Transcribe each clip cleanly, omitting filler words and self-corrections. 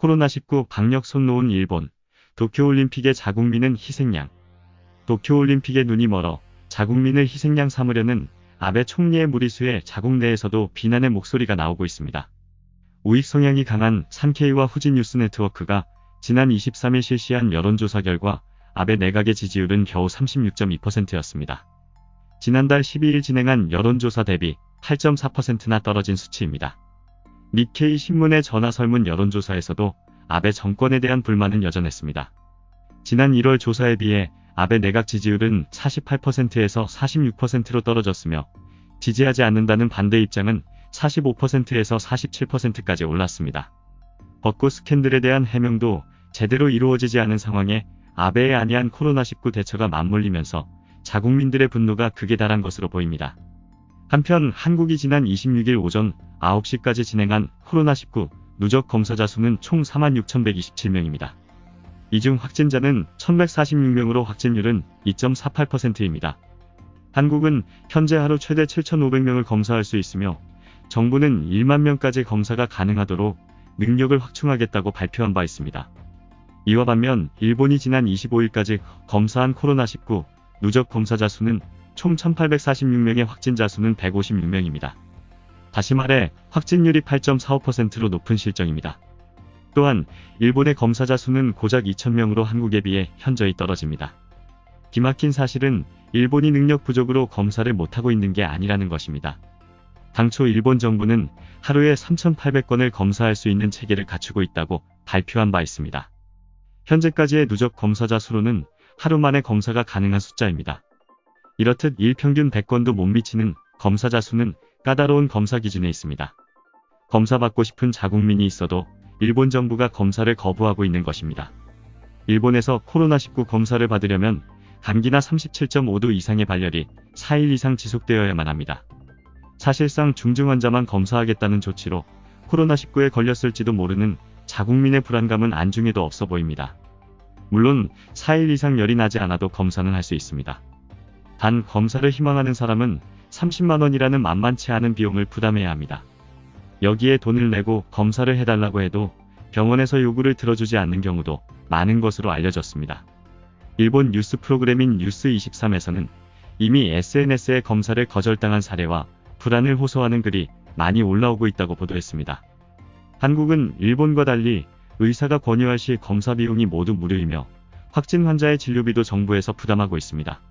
코로나19 방역 손 놓은 일본. 도쿄올림픽의 자국민은 희생양. 도쿄올림픽에 눈이 멀어 자국민을 희생양 삼으려는 아베 총리의 무리수에 자국 내에서도 비난의 목소리가 나오고 있습니다. 우익 성향이 강한 산케이와 후지 뉴스 네트워크가 지난 23일 실시한 여론조사 결과 아베 내각의 지지율은 겨우 36.2%였습니다. 지난달 12일 진행한 여론조사 대비 8.4%나 떨어진 수치입니다. 니케이 신문의 전화 설문 여론조사에서도 아베 정권에 대한 불만은 여전했습니다. 지난 1월 조사에 비해 아베 내각 지지율은 48%에서 46%로 떨어졌으며 지지하지 않는다는 반대 입장은 45%에서 47%까지 올랐습니다. 벚꽃 스캔들에 대한 해명도 제대로 이루어지지 않은 상황에 아베의 안이한 코로나19 대처가 맞물리면서 자국민들의 분노가 극에 달한 것으로 보입니다. 한편 한국이 지난 26일 오전 9시까지 진행한 코로나19 누적 검사자 수는 총 46,127명입니다. 이 중 확진자는 1,146명으로 확진율은 2.48%입니다. 한국은 현재 하루 최대 7,500명을 검사할 수 있으며 정부는 1만 명까지 검사가 가능하도록 능력을 확충하겠다고 발표한 바 있습니다. 이와 반면 일본이 지난 25일까지 검사한 코로나19 누적 검사자 수는 총 1,846명의 확진자 수는 156명입니다. 다시 말해 확진율이 8.45%로 높은 실정입니다. 또한 일본의 검사자 수는 고작 2,000명으로 한국에 비해 현저히 떨어집니다. 기막힌 사실은 일본이 능력 부족으로 검사를 못하고 있는 게 아니라는 것입니다. 당초 일본 정부는 하루에 3,800건을 검사할 수 있는 체계를 갖추고 있다고 발표한 바 있습니다. 현재까지의 누적 검사자 수로는 하루 만에 검사가 가능한 숫자입니다. 이렇듯 일평균 100건도 못 미치는 검사자 수는 까다로운 검사 기준에 있습니다. 검사받고 싶은 자국민이 있어도 일본 정부가 검사를 거부하고 있는 것입니다. 일본에서 코로나19 검사를 받으려면 감기나 37.5도 이상의 발열이 4일 이상 지속되어야만 합니다. 사실상 중증 환자만 검사하겠다는 조치로 코로나19에 걸렸을지도 모르는 자국민의 불안감은 안중에도 없어 보입니다. 물론 4일 이상 열이 나지 않아도 검사는 할 수 있습니다. 단 검사를 희망하는 사람은 30만 원이라는 만만치 않은 비용을 부담해야 합니다. 여기에 돈을 내고 검사를 해달라고 해도 병원에서 요구를 들어주지 않는 경우도 많은 것으로 알려졌습니다. 일본 뉴스 프로그램인 뉴스23에서는 이미 SNS에 검사를 거절당한 사례와 불안을 호소하는 글이 많이 올라오고 있다고 보도했습니다. 한국은 일본과 달리 의사가 권유할 시 검사 비용이 모두 무료이며 확진 환자의 진료비도 정부에서 부담하고 있습니다.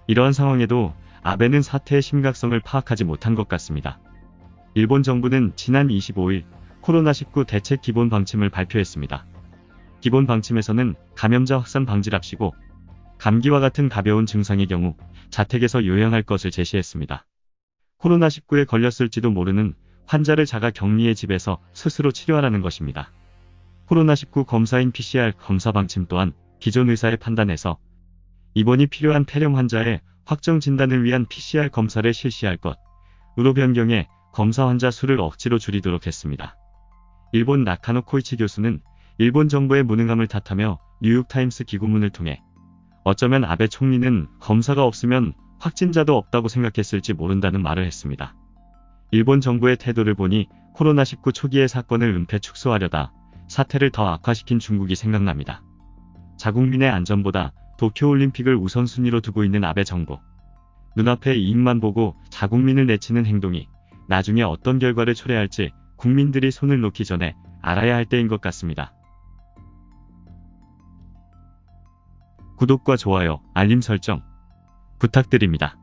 이러한 상황에도 아베는 사태의 심각성을 파악하지 못한 것 같습니다. 일본 정부는 지난 25일 코로나19 대책 기본 방침을 발표했습니다. 기본 방침에서는 감염자 확산 방지랍시고 감기와 같은 가벼운 증상의 경우 자택에서 요양할 것을 제시했습니다. 코로나19에 걸렸을지도 모르는 환자를 자가 격리해 집에서 스스로 치료하라는 것입니다. 코로나19 검사인 PCR 검사 방침 또한 기존 의사의 판단에서 입원이 필요한 폐렴 환자의 확정 진단을 위한 PCR 검사를 실시할 것으로 변경해 검사 환자 수를 억지로 줄이도록 했습니다. 일본 나카노 코이치 교수는 일본 정부의 무능함을 탓하며 뉴욕타임스 기고문을 통해 어쩌면 아베 총리는 검사가 없으면 확진자도 없다고 생각했을지 모른다는 말을 했습니다. 일본 정부의 태도를 보니 코로나19 초기의 사건을 은폐 축소하려다 사태를 더 악화시킨 중국이 생각납니다. 자국민의 안전보다 도쿄올림픽을 우선순위로 두고 있는 아베 정부. 눈앞의 이익만 보고 자국민을 내치는 행동이 나중에 어떤 결과를 초래할지 국민들이 손을 놓기 전에 알아야 할 때인 것 같습니다. 구독과 좋아요, 알림 설정 부탁드립니다.